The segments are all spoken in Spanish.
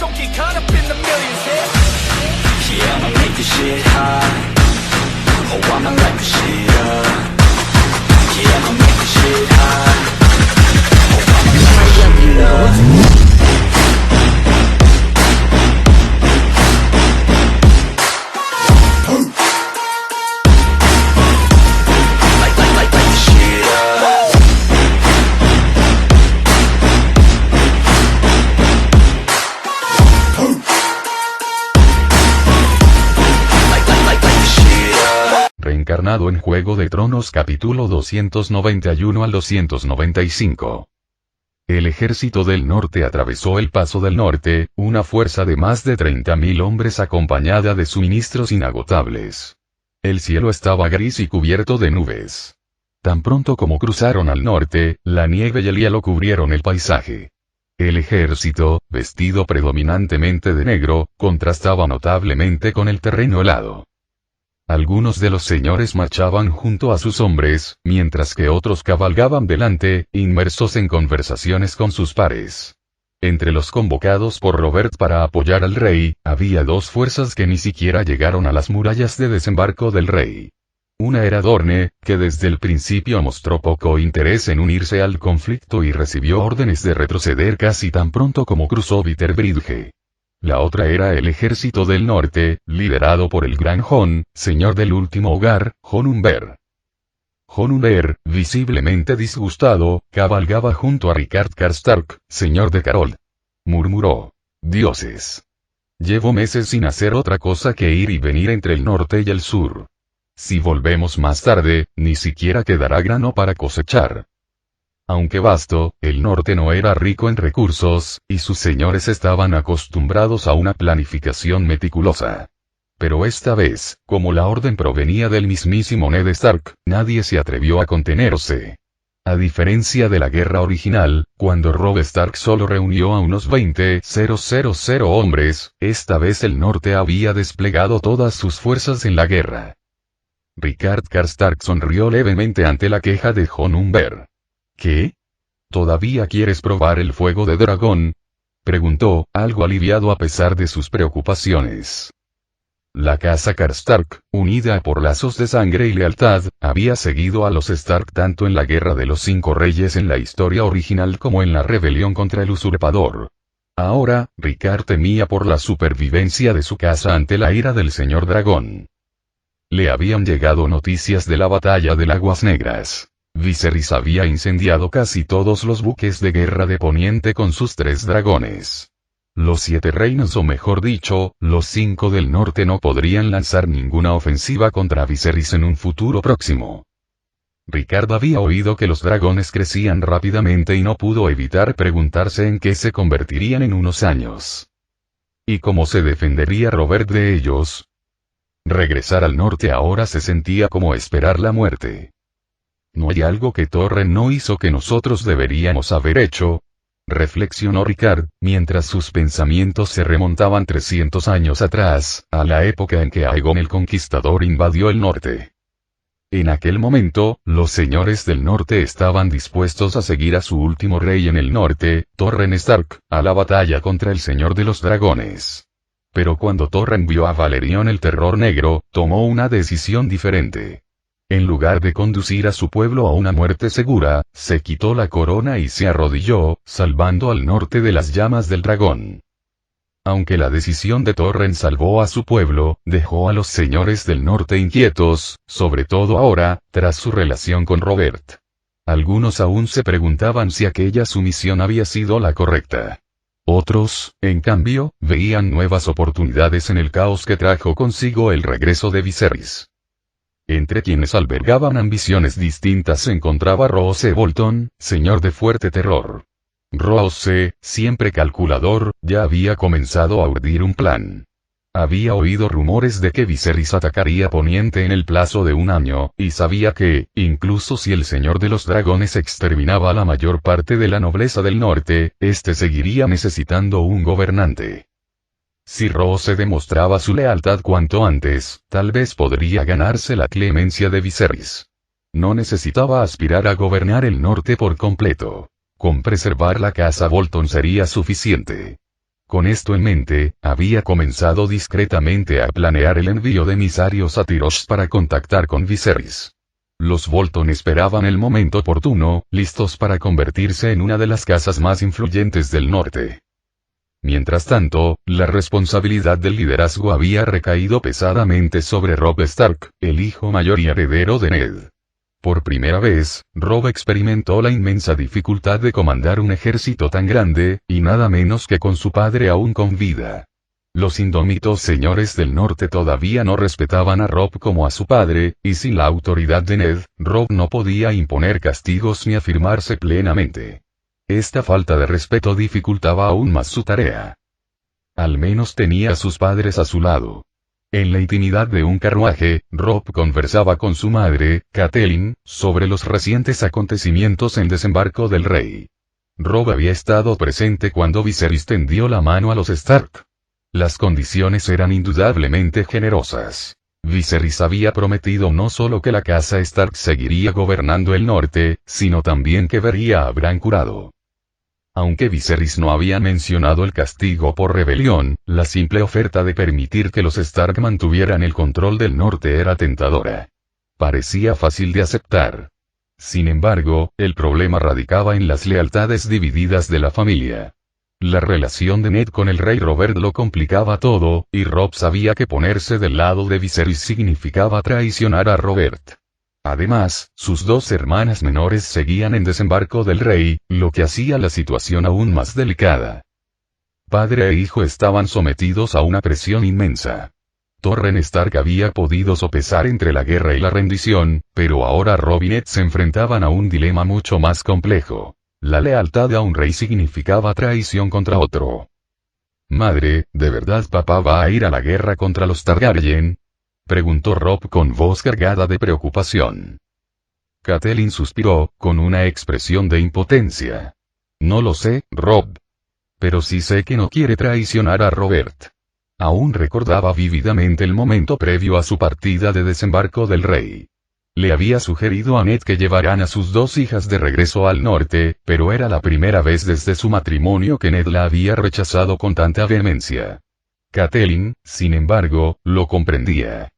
don't get caught up in the millions, Yeah, I'ma make this shit hot. Oh, I'ma light this shit up. Yeah, I'ma make this shit hot. Oh, I'ma light it up. Reencarnado en Juego de Tronos capítulo 291 al 295. El ejército del norte atravesó el Paso del Norte, una fuerza de más de 30.000 hombres acompañada de suministros inagotables. El cielo estaba gris y cubierto de nubes. Tan pronto como cruzaron al norte, la nieve y el hielo cubrieron el paisaje. El ejército, vestido predominantemente de negro, contrastaba notablemente con el terreno helado. Algunos de los señores marchaban junto a sus hombres, mientras que otros cabalgaban delante, inmersos en conversaciones con sus pares. Entre los convocados por Robert para apoyar al rey, había dos fuerzas que ni siquiera llegaron a las murallas de desembarco del rey. Una era Dorne, que desde el principio mostró poco interés en unirse al conflicto y recibió órdenes de retroceder casi tan pronto como cruzó Bitterbridge. La otra era el ejército del norte, liderado por el gran Jon, señor del último hogar, Jon Umber. Jon Umber, visiblemente disgustado, cabalgaba junto a Rickard Karstark, señor de Carold. Murmuró: dioses. Llevo meses sin hacer otra cosa que ir y venir entre el norte y el sur. Si volvemos más tarde, ni siquiera quedará grano para cosechar. Aunque vasto, el norte no era rico en recursos, y sus señores estaban acostumbrados a una planificación meticulosa. Pero esta vez, como la orden provenía del mismísimo Ned Stark, nadie se atrevió a contenerse. A diferencia de la guerra original, cuando Robb Stark solo reunió a unos 20.000 hombres, esta vez el norte había desplegado todas sus fuerzas en la guerra. Rickard Karstark sonrió levemente ante la queja de Jon Umber. ¿Qué? ¿Todavía quieres probar el fuego de dragón?, preguntó, algo aliviado a pesar de sus preocupaciones. La casa Karstark, unida por lazos de sangre y lealtad, había seguido a los Stark tanto en la Guerra de los Cinco Reyes en la historia original como en la rebelión contra el usurpador. Ahora, Rickard temía por la supervivencia de su casa ante la ira del señor dragón. Le habían llegado noticias de la batalla de Aguas Negras. Viserys había incendiado casi todos los buques de guerra de Poniente con sus 3 dragones. Los 7 reinos, o mejor dicho, los 5 del norte, no podrían lanzar ninguna ofensiva contra Viserys en un futuro próximo. Rickard había oído que los dragones crecían rápidamente y no pudo evitar preguntarse en qué se convertirían en unos años. ¿Y cómo se defendería Robert de ellos? Regresar al norte ahora se sentía como esperar la muerte. ¿No hay algo que Torren no hizo que nosotros deberíamos haber hecho?, reflexionó Rickard, mientras sus pensamientos se remontaban 300 años atrás, a la época en que Aegon el Conquistador invadió el norte. En aquel momento, los señores del norte estaban dispuestos a seguir a su último rey en el norte, Torren Stark, a la batalla contra el Señor de los Dragones. Pero cuando Torren vio a Valerion el Terror Negro, tomó una decisión diferente. En lugar de conducir a su pueblo a una muerte segura, se quitó la corona y se arrodilló, salvando al norte de las llamas del dragón. Aunque la decisión de Torren salvó a su pueblo, dejó a los señores del norte inquietos, sobre todo ahora, tras su relación con Robert. Algunos aún se preguntaban si aquella sumisión había sido la correcta. Otros, en cambio, veían nuevas oportunidades en el caos que trajo consigo el regreso de Viserys. Entre quienes albergaban ambiciones distintas se encontraba Roose Bolton, señor de fuerte terror. Roose, siempre calculador, ya había comenzado a urdir un plan. Había oído rumores de que Viserys atacaría Poniente en el plazo de un año, y sabía que, incluso si el Señor de los Dragones exterminaba a la mayor parte de la nobleza del norte, éste seguiría necesitando un gobernante. Si Roose demostraba su lealtad cuanto antes, tal vez podría ganarse la clemencia de Viserys. No necesitaba aspirar a gobernar el norte por completo. Con preservar la casa Bolton sería suficiente. Con esto en mente, había comenzado discretamente a planear el envío de emisarios a Tyrosh para contactar con Viserys. Los Bolton esperaban el momento oportuno, listos para convertirse en una de las casas más influyentes del norte. Mientras tanto, la responsabilidad del liderazgo había recaído pesadamente sobre Robb Stark, el hijo mayor y heredero de Ned. Por primera vez, Robb experimentó la inmensa dificultad de comandar un ejército tan grande, y nada menos que con su padre aún con vida. Los indómitos señores del norte todavía no respetaban a Robb como a su padre, y sin la autoridad de Ned, Robb no podía imponer castigos ni afirmarse plenamente. Esta falta de respeto dificultaba aún más su tarea. Al menos tenía a sus padres a su lado. En la intimidad de un carruaje, Robb conversaba con su madre, Catelyn, sobre los recientes acontecimientos en Desembarco del Rey. Robb había estado presente cuando Viserys tendió la mano a los Stark. Las condiciones eran indudablemente generosas. Viserys había prometido no solo que la casa Stark seguiría gobernando el norte, sino también que vería a Bran curado. Aunque Viserys no había mencionado el castigo por rebelión, la simple oferta de permitir que los Stark mantuvieran el control del norte era tentadora. Parecía fácil de aceptar. Sin embargo, el problema radicaba en las lealtades divididas de la familia. La relación de Ned con el rey Robert lo complicaba todo, y Robb sabía que ponerse del lado de Viserys significaba traicionar a Robert. Además, sus dos hermanas menores seguían en Desembarco del Rey, lo que hacía la situación aún más delicada. Padre e hijo estaban sometidos a una presión inmensa. Torren Stark había podido sopesar entre la guerra y la rendición, pero ahora Robb y Ned se enfrentaban a un dilema mucho más complejo. La lealtad a un rey significaba traición contra otro. Madre, ¿de verdad papá va a ir a la guerra contra los Targaryen?, preguntó Robb con voz cargada de preocupación. Catelyn suspiró, con una expresión de impotencia. No lo sé, Robb. Pero sí sé que no quiere traicionar a Robert. Aún recordaba vívidamente el momento previo a su partida de Desembarco del Rey. Le había sugerido a Ned que llevaran a sus dos hijas de regreso al norte, pero era la primera vez desde su matrimonio que Ned la había rechazado con tanta vehemencia. Catelyn, sin embargo, lo comprendía.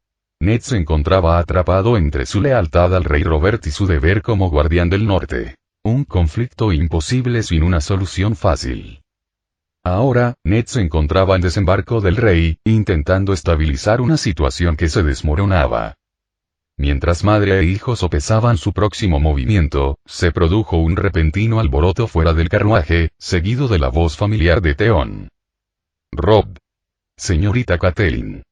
Ned se encontraba atrapado entre su lealtad al rey Robert y su deber como guardián del norte. Un conflicto imposible sin una solución fácil. Ahora, Ned se encontraba en Desembarco del Rey, intentando estabilizar una situación que se desmoronaba. Mientras madre e hijo sopesaban su próximo movimiento, se produjo un repentino alboroto fuera del carruaje, seguido de la voz familiar de Theon. Robb. Señorita Catelyn.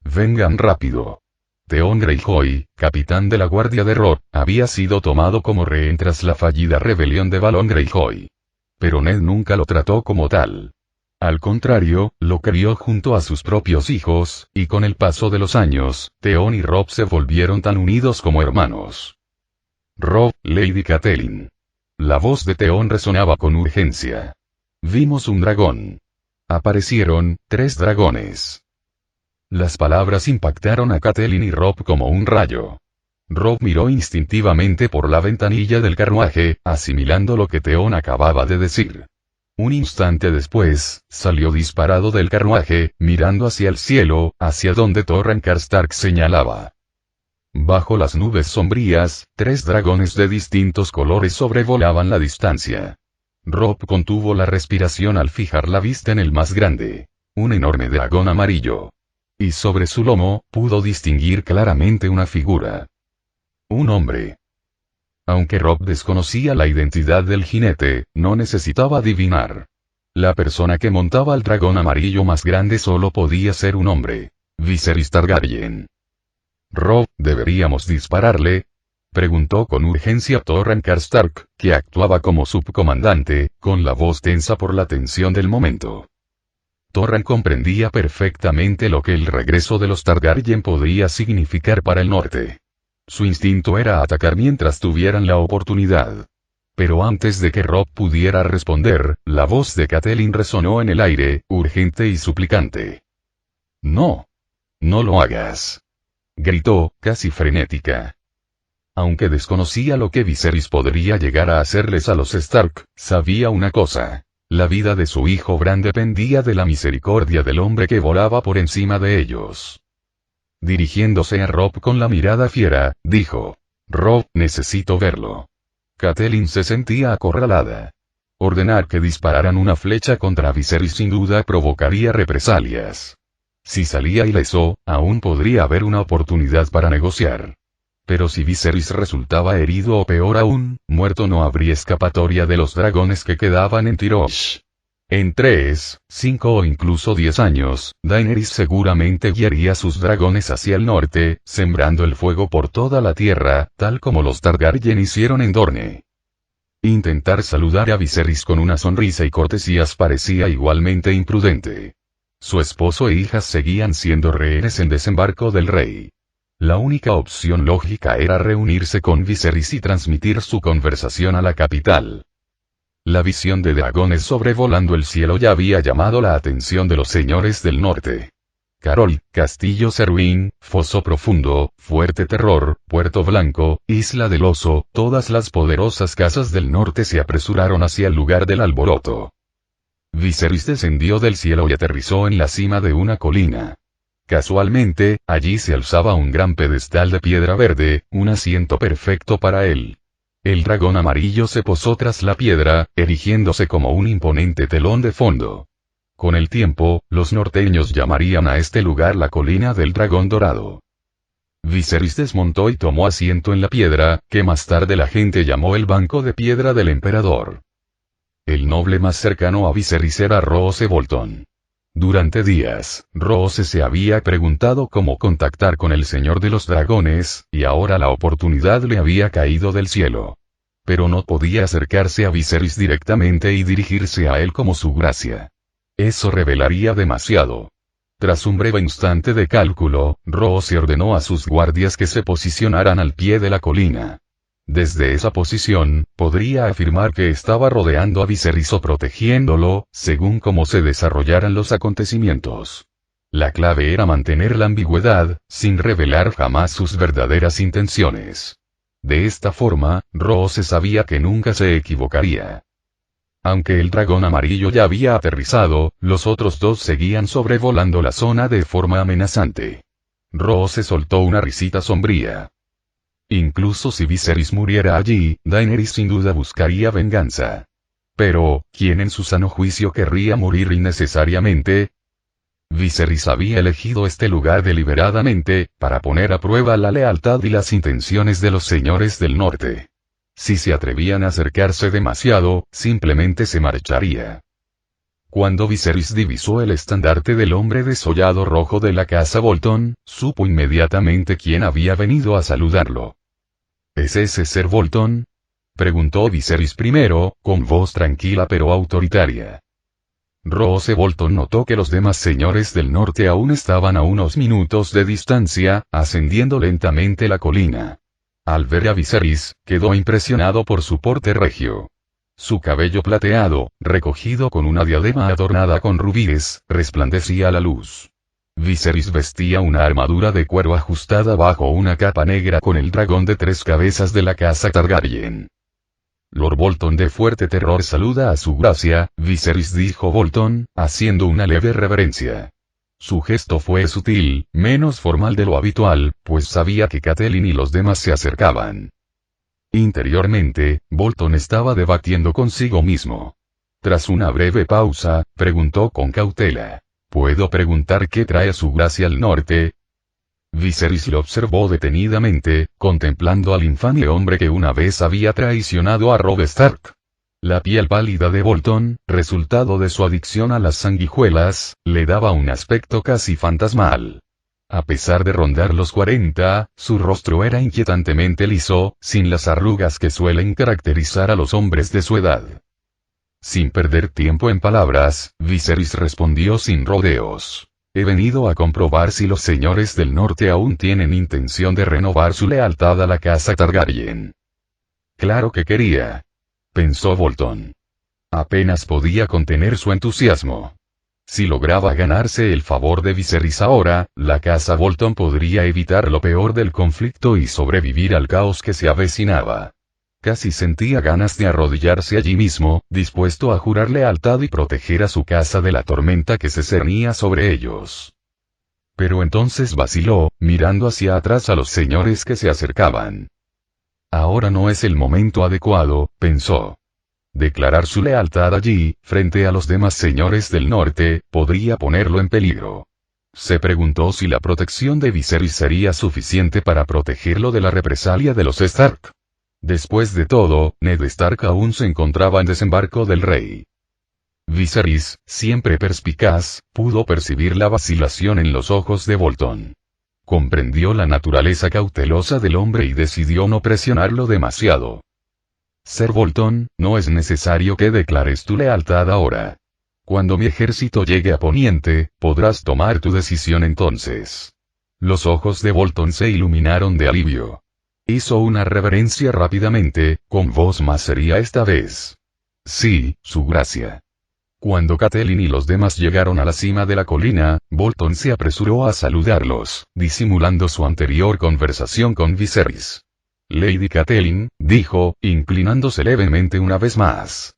Vengan rápido. Theon Greyjoy, capitán de la guardia de Robb, había sido tomado como rehén tras la fallida rebelión de Balon Greyjoy. Pero Ned nunca lo trató como tal. Al contrario, lo crió junto a sus propios hijos, y con el paso de los años, Theon y Robb se volvieron tan unidos como hermanos. Robb, Lady Catelyn. La voz de Theon resonaba con urgencia. Vimos un dragón. Aparecieron 3 dragones. Las palabras impactaron a Catelyn y Robb como un rayo. Robb miró instintivamente por la ventanilla del carruaje, asimilando lo que Theon acababa de decir. Un instante después, salió disparado del carruaje, mirando hacia el cielo, hacia donde Torren Karstark señalaba. Bajo las nubes sombrías, 3 dragones de distintos colores sobrevolaban la distancia. Robb contuvo la respiración al fijar la vista en el más grande. Un enorme dragón amarillo. Y sobre su lomo, pudo distinguir claramente una figura. Un hombre. Aunque Robb desconocía la identidad del jinete, no necesitaba adivinar. La persona que montaba el dragón amarillo más grande solo podía ser un hombre. Viserys Targaryen. Robb, ¿deberíamos dispararle?, preguntó con urgencia Torren Karstark, que actuaba como subcomandante, con la voz tensa por la tensión del momento. Torren comprendía perfectamente lo que el regreso de los Targaryen podría significar para el norte. Su instinto era atacar mientras tuvieran la oportunidad. Pero antes de que Robb pudiera responder, la voz de Catelyn resonó en el aire, urgente y suplicante. «No. No lo hagas», gritó, casi frenética. Aunque desconocía lo que Viserys podría llegar a hacerles a los Stark, sabía una cosa. La vida de su hijo Bran dependía de la misericordia del hombre que volaba por encima de ellos. Dirigiéndose a Robb con la mirada fiera, dijo: Robb, necesito verlo. Catelyn se sentía acorralada. Ordenar que dispararan una flecha contra Viserys sin duda provocaría represalias. Si salía ileso, aún podría haber una oportunidad para negociar. Pero si Viserys resultaba herido o peor aún, muerto, no habría escapatoria de los dragones que quedaban en Tyrosh. En 3, 5 o incluso 10 años, Daenerys seguramente guiaría sus dragones hacia el norte, sembrando el fuego por toda la tierra, tal como los Targaryen hicieron en Dorne. Intentar saludar a Viserys con una sonrisa y cortesías parecía igualmente imprudente. Su esposo e hijas seguían siendo rehenes en desembarco del rey. La única opción lógica era reunirse con Viserys y transmitir su conversación a la capital. La visión de dragones sobrevolando el cielo ya había llamado la atención de los señores del norte. Carol, Castillo Serwyn, Foso Profundo, Fuerte Terror, Puerto Blanco, Isla del Oso, todas las poderosas casas del norte se apresuraron hacia el lugar del alboroto. Viserys descendió del cielo y aterrizó en la cima de una colina. Casualmente, allí se alzaba un gran pedestal de piedra verde, un asiento perfecto para él. El dragón amarillo se posó tras la piedra, erigiéndose como un imponente telón de fondo. Con el tiempo, los norteños llamarían a este lugar la colina del dragón dorado. Viserys desmontó y tomó asiento en la piedra, que más tarde la gente llamó el banco de piedra del emperador. El noble más cercano a Viserys era Roose Bolton. Durante días, Roose se había preguntado cómo contactar con el Señor de los Dragones, y ahora la oportunidad le había caído del cielo. Pero no podía acercarse a Viserys directamente y dirigirse a él como su gracia. Eso revelaría demasiado. Tras un breve instante de cálculo, Roose ordenó a sus guardias que se posicionaran al pie de la colina. Desde esa posición, podría afirmar que estaba rodeando a Viserys o protegiéndolo, según cómo se desarrollaran los acontecimientos. La clave era mantener la ambigüedad, sin revelar jamás sus verdaderas intenciones. De esta forma, Roose sabía que nunca se equivocaría. Aunque el dragón amarillo ya había aterrizado, los otros dos seguían sobrevolando la zona de forma amenazante. Roose soltó una risita sombría. Incluso si Viserys muriera allí, Daenerys sin duda buscaría venganza. Pero, ¿quién en su sano juicio querría morir innecesariamente? Viserys había elegido este lugar deliberadamente, para poner a prueba la lealtad y las intenciones de los señores del norte. Si se atrevían a acercarse demasiado, simplemente se marcharía. Cuando Viserys divisó el estandarte del hombre desollado rojo de la casa Bolton, supo inmediatamente quién había venido a saludarlo. ¿Es ese Ser Bolton? Preguntó Viserys primero, con voz tranquila pero autoritaria. Roose Bolton notó que los demás señores del norte aún estaban a unos minutos de distancia, ascendiendo lentamente la colina. Al ver a Viserys, quedó impresionado por su porte regio. Su cabello plateado, recogido con una diadema adornada con rubíes, resplandecía a la luz. Viserys vestía una armadura de cuero ajustada bajo una capa negra con el dragón de 3 cabezas de la casa Targaryen. Lord Bolton de Fuerte Terror saluda a su gracia, Viserys, dijo Bolton, haciendo una leve reverencia. Su gesto fue sutil, menos formal de lo habitual, pues sabía que Catelyn y los demás se acercaban. Interiormente, Bolton estaba debatiendo consigo mismo. Tras una breve pausa, preguntó con cautela: ¿Puedo preguntar qué trae su gracia al norte? Viserys lo observó detenidamente, contemplando al infame hombre que una vez había traicionado a Robb Stark. La piel pálida de Bolton, resultado de su adicción a las sanguijuelas, le daba un aspecto casi fantasmal. A pesar de rondar los 40, su rostro era inquietantemente liso, sin las arrugas que suelen caracterizar a los hombres de su edad. Sin perder tiempo en palabras, Viserys respondió sin rodeos: He venido a comprobar si los señores del norte aún tienen intención de renovar su lealtad a la casa Targaryen. Claro que quería, pensó Bolton. Apenas podía contener su entusiasmo. Si lograba ganarse el favor de Viserys ahora, la casa Bolton podría evitar lo peor del conflicto y sobrevivir al caos que se avecinaba. casi sentía ganas de arrodillarse allí mismo, dispuesto a jurar lealtad y proteger a su casa de la tormenta que se cernía sobre ellos. Pero entonces vaciló, mirando hacia atrás a los señores que se acercaban. Ahora no es el momento adecuado, pensó. Declarar su lealtad allí, frente a los demás señores del norte, podría ponerlo en peligro. Se preguntó si la protección de Viserys sería suficiente para protegerlo de la represalia de los Stark. Después de todo, Ned Stark aún se encontraba en desembarco del rey. Viserys, siempre perspicaz, pudo percibir la vacilación en los ojos de Bolton. Comprendió la naturaleza cautelosa del hombre y decidió no presionarlo demasiado. Ser Bolton, no es necesario que declares tu lealtad ahora. Cuando mi ejército llegue a Poniente, podrás tomar tu decisión entonces. Los ojos de Bolton se iluminaron de alivio. Hizo una reverencia rápidamente, con voz más seria esta vez. Sí, su gracia. Cuando Catelyn y los demás llegaron a la cima de la colina, Bolton se apresuró a saludarlos, disimulando su anterior conversación con Viserys. Lady Catelyn, dijo, inclinándose levemente una vez más.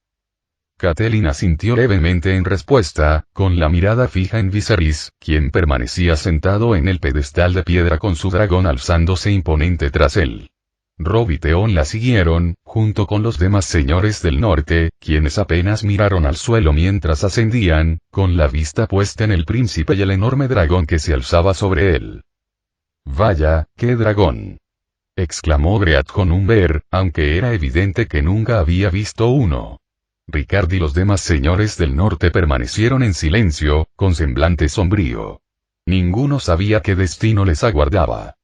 Catelyn asintió levemente en respuesta, con la mirada fija en Viserys, quien permanecía sentado en el pedestal de piedra con su dragón alzándose imponente tras él. Robb y Theon la siguieron, junto con los demás señores del norte, quienes apenas miraron al suelo mientras ascendían, con la vista puesta en el príncipe y el enorme dragón que se alzaba sobre él. «Vaya, qué dragón», exclamó Great Honumber, aunque era evidente que nunca había visto uno. Rickard y los demás señores del norte permanecieron en silencio, con semblante sombrío. Ninguno sabía qué destino les aguardaba.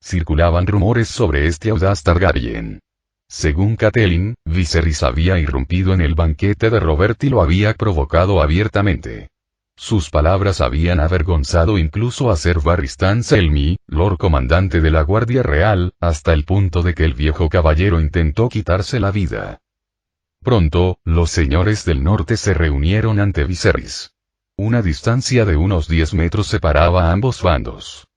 Circulaban rumores sobre este audaz Targaryen. Según Catelyn, Viserys había irrumpido en el banquete de Robert y lo había provocado abiertamente. Sus palabras habían avergonzado incluso a Ser Barristan Selmy, Lord Comandante de la Guardia Real, hasta el punto de que el viejo caballero intentó quitarse la vida. Pronto, los señores del norte se reunieron ante Viserys. Una distancia de unos 10 metros separaba a ambos bandos.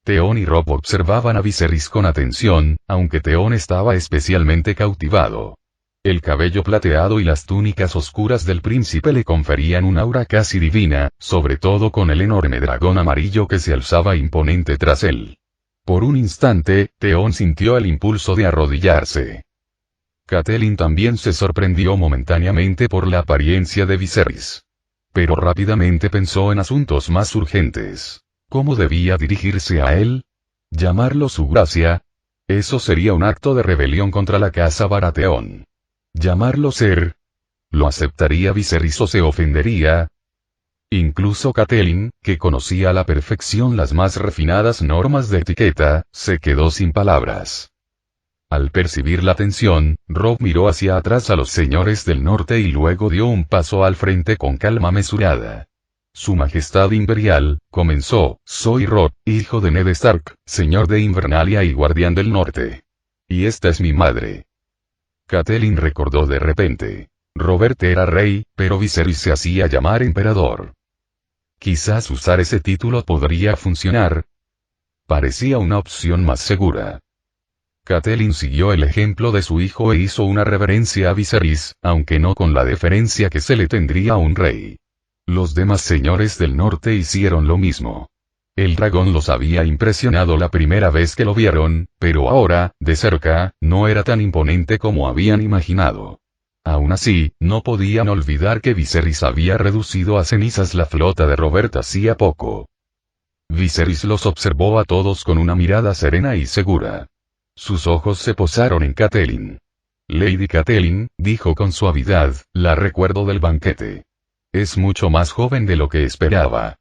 Theon y Robb observaban a Viserys con atención, aunque Theon estaba especialmente cautivado. El cabello plateado y las túnicas oscuras del príncipe le conferían un aura casi divina, sobre todo con el enorme dragón amarillo que se alzaba imponente tras él. Por un instante, Theon sintió el impulso de arrodillarse. Catelyn también se sorprendió momentáneamente por la apariencia de Viserys. Pero rápidamente pensó en asuntos más urgentes. ¿Cómo debía dirigirse a él? ¿Llamarlo su gracia? Eso sería un acto de rebelión contra la casa Baratheon. ¿Llamarlo ser? ¿Lo aceptaría Viserys o se ofendería? Incluso Catelyn, que conocía a la perfección las más refinadas normas de etiqueta, se quedó sin palabras. Al percibir la tensión, Robb miró hacia atrás a los señores del norte y luego dio un paso al frente con calma mesurada. Su Majestad Imperial, comenzó, soy Robb, hijo de Ned Stark, señor de Invernalia y guardián del norte. Y esta es mi madre. Catelyn recordó de repente. Robert era rey, pero Viserys se hacía llamar emperador. Quizás usar ese título podría funcionar. Parecía una opción más segura. Catelyn siguió el ejemplo de su hijo e hizo una reverencia a Viserys, aunque no con la deferencia que se le tendría a un rey. Los demás señores del norte hicieron lo mismo. El dragón los había impresionado la primera vez que lo vieron, pero ahora, de cerca, no era tan imponente como habían imaginado. Aún así, no podían olvidar que Viserys había reducido a cenizas la flota de Robert hacía poco. Viserys los observó a todos con una mirada serena y segura. Sus ojos se posaron en Catelyn. Lady Catelyn, dijo con suavidad, la recuerdo del banquete. Es mucho más joven de lo que esperaba.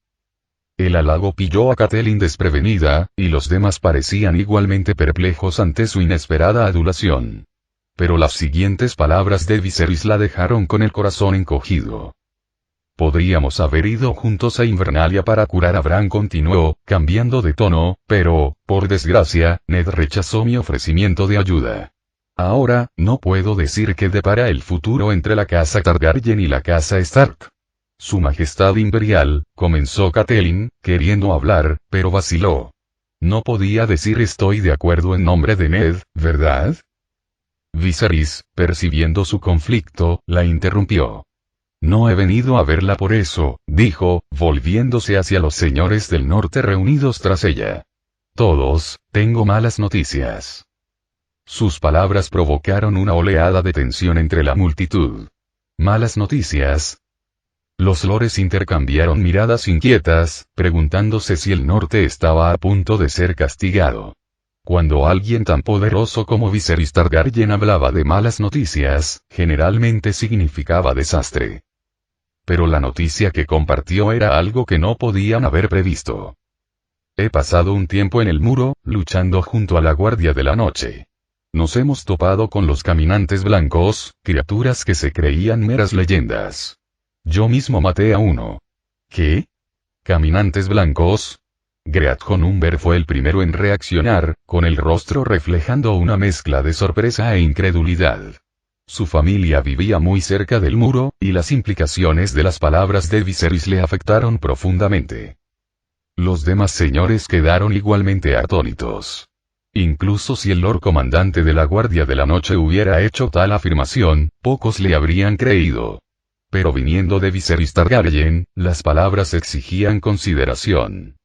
El halago pilló a Catelyn desprevenida, y los demás parecían igualmente perplejos ante su inesperada adulación. Pero las siguientes palabras de Viserys la dejaron con el corazón encogido. Podríamos haber ido juntos a Invernalia para curar a Bran, continuó, cambiando de tono, pero, por desgracia, Ned rechazó mi ofrecimiento de ayuda. Ahora, no puedo decir qué depara el futuro entre la casa Targaryen y la casa Stark. Su Majestad Imperial, comenzó Catelyn, queriendo hablar, pero vaciló. No podía decir estoy de acuerdo en nombre de Ned, ¿verdad? Viserys, percibiendo su conflicto, la interrumpió. No he venido a verla por eso, dijo, volviéndose hacia los señores del norte reunidos tras ella. Todos, tengo malas noticias. Sus palabras provocaron una oleada de tensión entre la multitud. ¿Malas noticias? Los lores intercambiaron miradas inquietas, preguntándose si el norte estaba a punto de ser castigado. Cuando alguien tan poderoso como Viserys Targaryen hablaba de malas noticias, generalmente significaba desastre. Pero la noticia que compartió era algo que no podían haber previsto. He pasado un tiempo en el muro, luchando junto a la Guardia de la Noche. Nos hemos topado con los caminantes blancos, criaturas que se creían meras leyendas. Yo mismo maté a uno. ¿Qué? ¿Caminantes blancos? Greathon Umber fue el primero en reaccionar, con el rostro reflejando una mezcla de sorpresa e incredulidad. Su familia vivía muy cerca del muro, y las implicaciones de las palabras de Viserys le afectaron profundamente. Los demás señores quedaron igualmente atónitos. Incluso si el Lord Comandante de la Guardia de la Noche hubiera hecho tal afirmación, pocos le habrían creído. Pero viniendo de Viserys Targaryen, las palabras exigían consideración.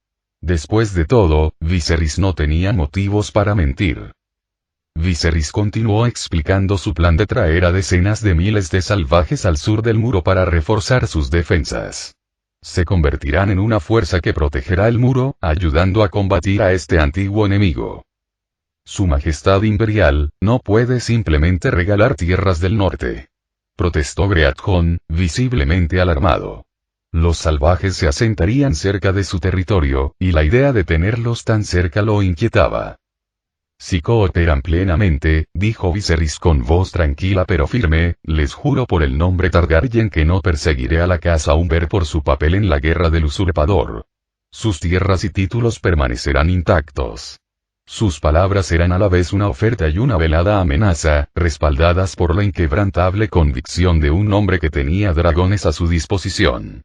Después de todo, Viserys no tenía motivos para mentir. Viserys continuó explicando su plan de traer a decenas de miles de salvajes al sur del muro para reforzar sus defensas. Se convertirán en una fuerza que protegerá el muro, ayudando a combatir a este antiguo enemigo. Su Majestad Imperial, no puede simplemente regalar tierras del norte. Protestó Greathon, visiblemente alarmado. Los salvajes se asentarían cerca de su territorio, y la idea de tenerlos tan cerca lo inquietaba. Si cooperan plenamente, dijo Viserys con voz tranquila pero firme, les juro por el nombre Targaryen que no perseguiré a la casa Umber por su papel en la guerra del usurpador. Sus tierras y títulos permanecerán intactos. Sus palabras serán a la vez una oferta y una velada amenaza, respaldadas por la inquebrantable convicción de un hombre que tenía dragones a su disposición.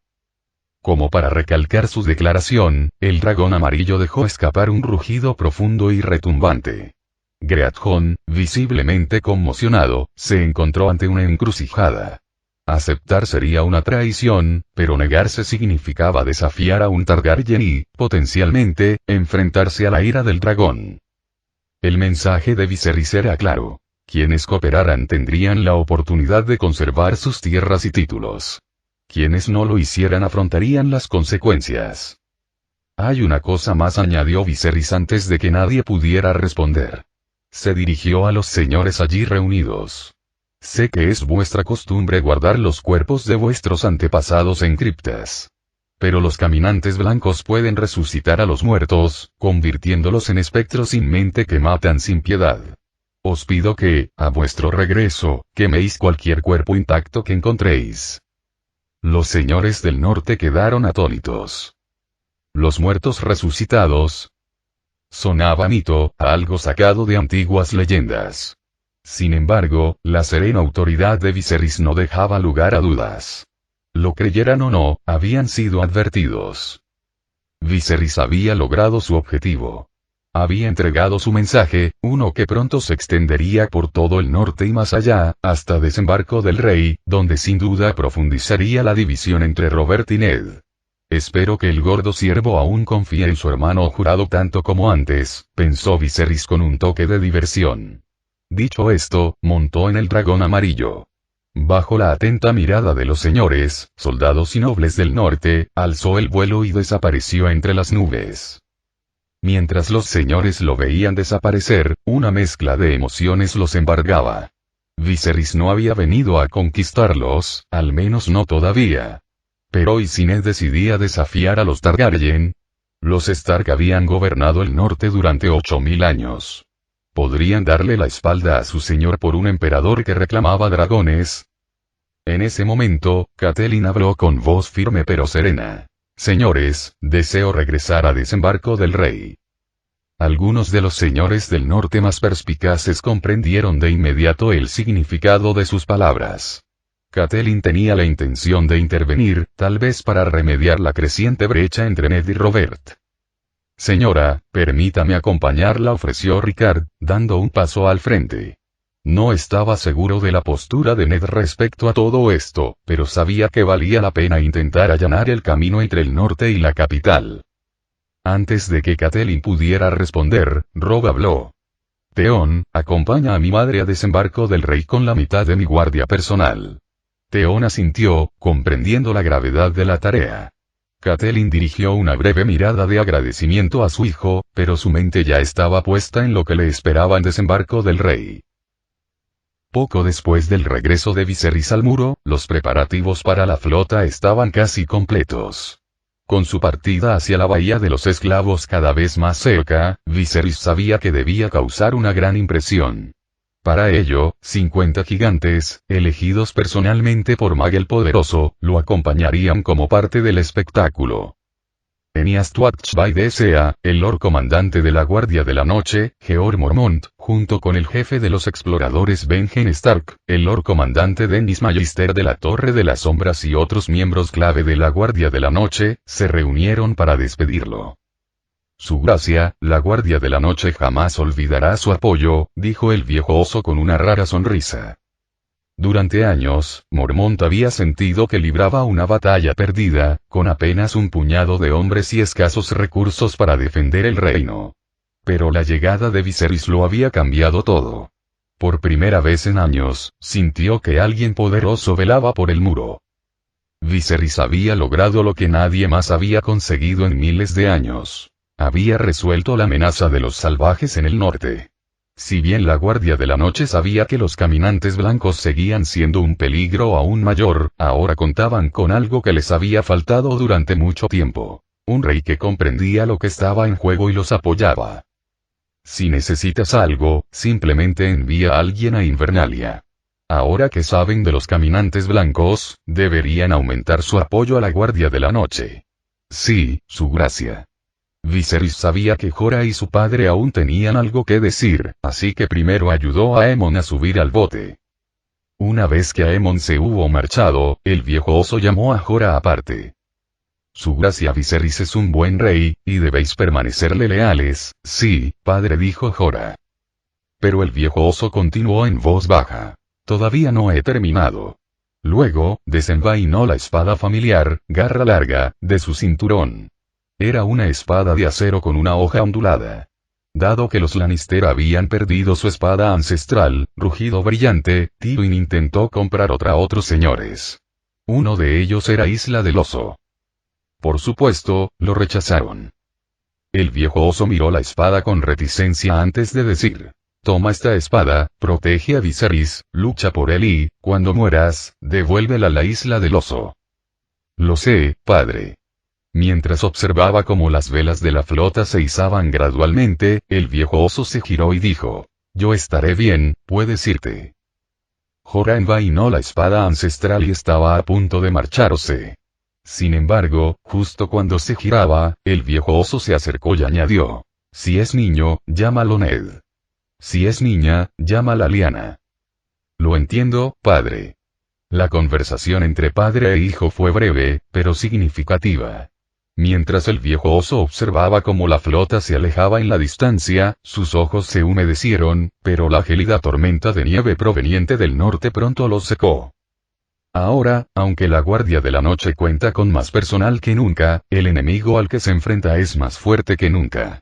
Como para recalcar su declaración, el dragón amarillo dejó escapar un rugido profundo y retumbante. Greathon, visiblemente conmocionado, se encontró ante una encrucijada. Aceptar sería una traición, pero negarse significaba desafiar a un Targaryen y, potencialmente, enfrentarse a la ira del dragón. El mensaje de Viserys era claro. Quienes cooperaran tendrían la oportunidad de conservar sus tierras y títulos. Quienes no lo hicieran afrontarían las consecuencias. Hay una cosa más, añadió Viserys antes de que nadie pudiera responder. Se dirigió a los señores allí reunidos. Sé que es vuestra costumbre guardar los cuerpos de vuestros antepasados en criptas. Pero los caminantes blancos pueden resucitar a los muertos, convirtiéndolos en espectros sin mente que matan sin piedad. Os pido que, a vuestro regreso, queméis cualquier cuerpo intacto que encontréis. Los señores del norte quedaron atónitos. Los muertos resucitados. Sonaba mito, a algo sacado de antiguas leyendas. Sin embargo, la serena autoridad de Viserys no dejaba lugar a dudas. Lo creyeran o no, habían sido advertidos. Viserys había logrado su objetivo. Había entregado su mensaje, uno que pronto se extendería por todo el norte y más allá, hasta Desembarco del Rey, donde sin duda profundizaría la división entre Robert y Ned. Espero que el gordo siervo aún confíe en su hermano jurado tanto como antes, pensó Viserys con un toque de diversión. Dicho esto, montó en el dragón amarillo. Bajo la atenta mirada de los señores, soldados y nobles del norte, alzó el vuelo y desapareció entre las nubes. Mientras los señores lo veían desaparecer, una mezcla de emociones los embargaba. Viserys no había venido a conquistarlos, al menos no todavía. Pero ¿y si Ned decidía desafiar a los Targaryen? Los Stark habían gobernado el norte durante 8000 años. ¿Podrían darle la espalda a su señor por un emperador que reclamaba dragones? En ese momento, Catelyn habló con voz firme pero serena. Señores, deseo regresar a Desembarco del Rey. Algunos de los señores del norte más perspicaces comprendieron de inmediato el significado de sus palabras. Catelyn tenía la intención de intervenir, tal vez para remediar la creciente brecha entre Ned y Robert. Señora, permítame acompañarla, ofreció Rickard, dando un paso al frente. No estaba seguro de la postura de Ned respecto a todo esto, pero sabía que valía la pena intentar allanar el camino entre el norte y la capital. Antes de que Catelyn pudiera responder, Robb habló. Theon, acompaña a mi madre a desembarco del rey con la mitad de mi guardia personal. Theon asintió, comprendiendo la gravedad de la tarea. Catelyn dirigió una breve mirada de agradecimiento a su hijo, pero su mente ya estaba puesta en lo que le esperaba en desembarco del rey. Poco después del regreso de Viserys al muro, los preparativos para la flota estaban casi completos. Con su partida hacia la bahía de los esclavos cada vez más cerca, Viserys sabía que debía causar una gran impresión. Para ello, 50 gigantes, elegidos personalmente por Mag el Poderoso, lo acompañarían como parte del espectáculo. Eneas Tuatch Desea, el Lord Comandante de la Guardia de la Noche, Jeor Mormont, junto con el jefe de los exploradores Benjen Stark, el Lord Comandante Dennis Magister de la Torre de las Sombras y otros miembros clave de la Guardia de la Noche, se reunieron para despedirlo. Su gracia, la Guardia de la Noche jamás olvidará su apoyo, dijo el viejo oso con una rara sonrisa. Durante años, Mormont había sentido que libraba una batalla perdida, con apenas un puñado de hombres y escasos recursos para defender el reino. Pero la llegada de Viserys lo había cambiado todo. Por primera vez en años, sintió que alguien poderoso velaba por el muro. Viserys había logrado lo que nadie más había conseguido en miles de años. Había resuelto la amenaza de los salvajes en el norte. Si bien la Guardia de la Noche sabía que los caminantes blancos seguían siendo un peligro aún mayor, ahora contaban con algo que les había faltado durante mucho tiempo. Un rey que comprendía lo que estaba en juego y los apoyaba. Si necesitas algo, simplemente envía a alguien a Invernalia. Ahora que saben de los caminantes blancos, deberían aumentar su apoyo a la Guardia de la Noche. Sí, su gracia. Viserys sabía que Jorah y su padre aún tenían algo que decir, así que primero ayudó a Aemon a subir al bote. Una vez que Aemon se hubo marchado, el viejo oso llamó a Jorah aparte. Su gracia Viserys es un buen rey, y debéis permanecerle leales. Sí, padre, dijo Jorah. Pero el viejo oso continuó en voz baja. Todavía no he terminado. Luego, desenvainó la espada familiar, garra larga, de su cinturón. Era una espada de acero con una hoja ondulada. Dado que los Lannister habían perdido su espada ancestral, rugido brillante, Tywin intentó comprar otra a otros señores. Uno de ellos era Isla del Oso. Por supuesto, lo rechazaron. El viejo oso miró la espada con reticencia antes de decir: toma esta espada, protege a Viserys, lucha por él y, cuando mueras, devuélvela a la Isla del Oso. Lo sé, padre. Mientras observaba cómo las velas de la flota se izaban gradualmente, el viejo oso se giró y dijo: yo estaré bien, puedes irte. Jorah envainó la espada ancestral y estaba a punto de marcharse. Sin embargo, justo cuando se giraba, el viejo oso se acercó y añadió: si es niño, llámalo Ned. Si es niña, llámala Lyanna. Lo entiendo, padre. La conversación entre padre e hijo fue breve, pero significativa. Mientras el viejo oso observaba cómo la flota se alejaba en la distancia, sus ojos se humedecieron, pero la gélida tormenta de nieve proveniente del norte pronto los secó. Ahora, aunque la Guardia de la Noche cuenta con más personal que nunca, el enemigo al que se enfrenta es más fuerte que nunca.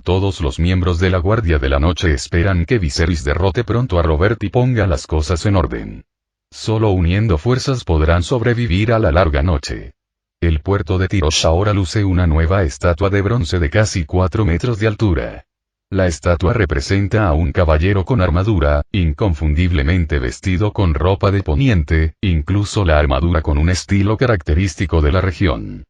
Todos los miembros de la Guardia de la Noche esperan que Viserys derrote pronto a Robert y ponga las cosas en orden. Solo uniendo fuerzas podrán sobrevivir a la larga noche. El puerto de Tyrosh ahora luce una nueva estatua de bronce de casi 4 metros de altura. La estatua representa a un caballero con armadura, inconfundiblemente vestido con ropa de poniente, incluso la armadura con un estilo característico de la región.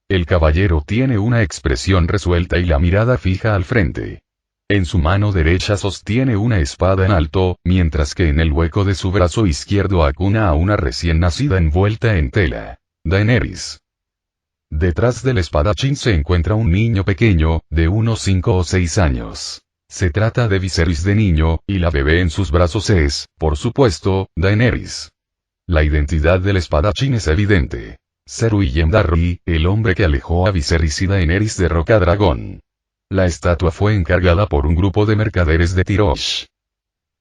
El caballero tiene una expresión resuelta y la mirada fija al frente. En su mano derecha sostiene una espada en alto, mientras que en el hueco de su brazo izquierdo acuna a una recién nacida envuelta en tela. Daenerys. Detrás del espadachín se encuentra un niño pequeño, de unos 5 o 6 años. Se trata de Viserys de niño, y la bebé en sus brazos es, por supuesto, Daenerys. La identidad del espadachín es evidente. Ser Willem Darry, el hombre que alejó a Viserys y Daenerys de Rocadragón. La estatua fue encargada por un grupo de mercaderes de Tyrosh.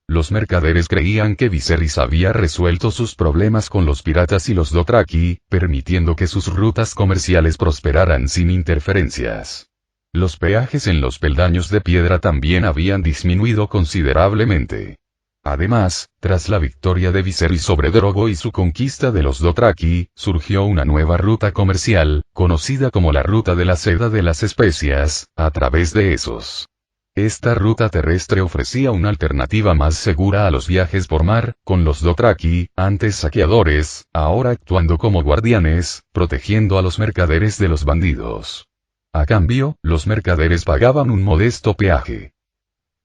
Los mercaderes creían que Viserys había resuelto sus problemas con los piratas y los Dothraki, permitiendo que sus rutas comerciales prosperaran sin interferencias. Los peajes en los peldaños de piedra también habían disminuido considerablemente. Además, tras la victoria de Viserys sobre Drogo y su conquista de los Dothraki, surgió una nueva ruta comercial, conocida como la Ruta de la Seda de las Especias, a través de Essos. Esta ruta terrestre ofrecía una alternativa más segura a los viajes por mar, con los Dothraki, antes saqueadores, ahora actuando como guardianes, protegiendo a los mercaderes de los bandidos. A cambio, los mercaderes pagaban un modesto peaje.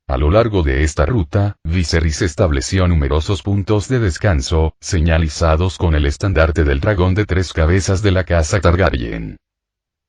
A lo largo de esta ruta, Viserys estableció numerosos puntos de descanso, señalizados con el estandarte del dragón de 3 cabezas de la casa Targaryen.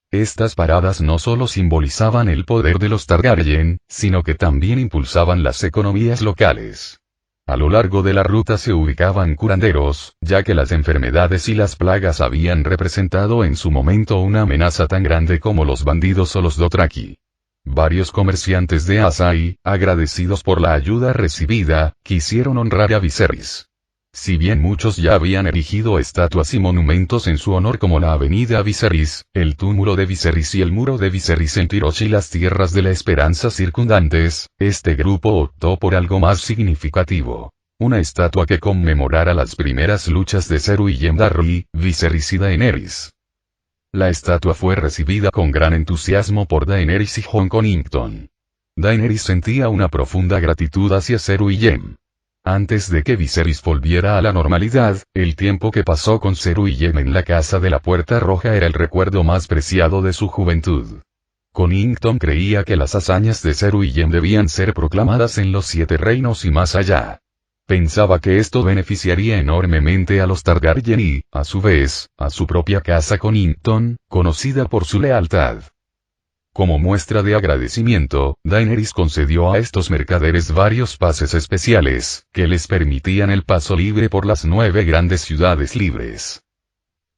Estas paradas no solo simbolizaban el poder de los Targaryen, sino que también impulsaban las economías locales. A lo largo de la ruta se ubicaban curanderos, ya que las enfermedades y las plagas habían representado en su momento una amenaza tan grande como los bandidos o los Dothraki. Varios comerciantes de Asai, agradecidos por la ayuda recibida, quisieron honrar a Viserys. Si bien muchos ya habían erigido estatuas y monumentos en su honor como la Avenida Viserys, el túmulo de Viserys y el muro de Viserys en Tirosh y las tierras de la Esperanza circundantes, este grupo optó por algo más significativo. Una estatua que conmemorara las primeras luchas de Cersei y Gendry, Viserys y Daenerys. La estatua fue recibida con gran entusiasmo por Daenerys y Jon Connington. Daenerys sentía una profunda gratitud hacia Cersei y Jem. Antes de que Viserys volviera a la normalidad, el tiempo que pasó con Cersei y Jem en la casa de la Puerta Roja era el recuerdo más preciado de su juventud. Connington creía que las hazañas de Cersei y Jem debían ser proclamadas en los 7 reinos y más allá. Pensaba que esto beneficiaría enormemente a los Targaryen y, a su vez, a su propia casa Connington, conocida por su lealtad. Como muestra de agradecimiento, Daenerys concedió a estos mercaderes varios pases especiales, que les permitían el paso libre por las 9 grandes ciudades libres.